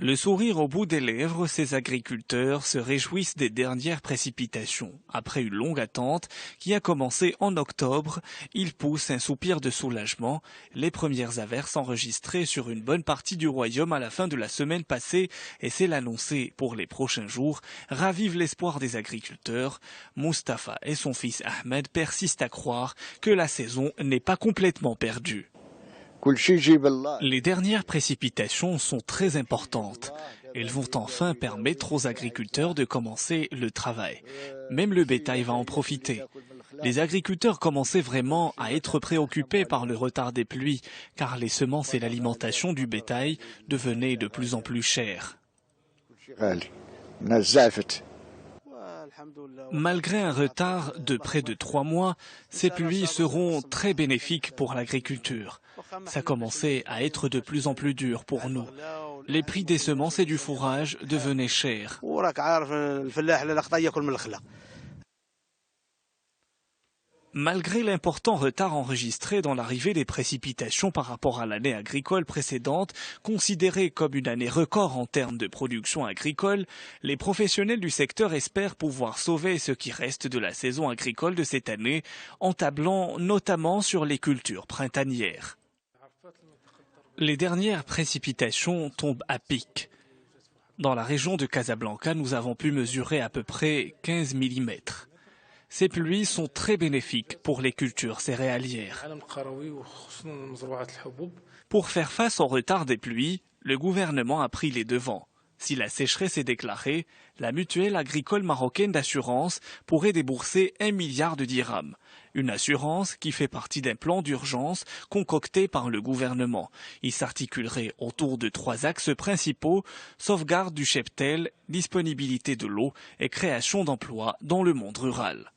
Le sourire au bout des lèvres, ces agriculteurs se réjouissent des dernières précipitations. Après une longue attente qui a commencé en octobre, ils poussent un soupir de soulagement. Les premières averses enregistrées sur une bonne partie du royaume à la fin de la semaine passée, et c'est l'annoncé pour les prochains jours, ravivent l'espoir des agriculteurs. Mustapha et son fils Ahmed persistent à croire que la saison n'est pas complètement perdue. Les dernières précipitations sont très importantes. Elles vont enfin permettre aux agriculteurs de commencer le travail. Même le bétail va en profiter. Les agriculteurs commençaient vraiment à être préoccupés par le retard des pluies, car les semences et l'alimentation du bétail devenaient de plus en plus chères. Malgré un retard de près de 3 mois, ces pluies seront très bénéfiques pour l'agriculture. Ça commençait à être de plus en plus dur pour nous. Les prix des semences et du fourrage devenaient chers. Malgré l'important retard enregistré dans l'arrivée des précipitations par rapport à l'année agricole précédente, considérée comme une année record en termes de production agricole, les professionnels du secteur espèrent pouvoir sauver ce qui reste de la saison agricole de cette année, en tablant notamment sur les cultures printanières. Les dernières précipitations tombent à pic. Dans la région de Casablanca, nous avons pu mesurer à peu près 15 mm. Ces pluies sont très bénéfiques pour les cultures céréalières. Pour faire face au retard des pluies, le gouvernement a pris les devants. Si la sécheresse est déclarée, la mutuelle agricole marocaine d'assurance pourrait débourser 1 milliard de dirhams. Une assurance qui fait partie d'un plan d'urgence concocté par le gouvernement. Il s'articulerait autour de 3 axes principaux: sauvegarde du cheptel, disponibilité de l'eau et création d'emplois dans le monde rural.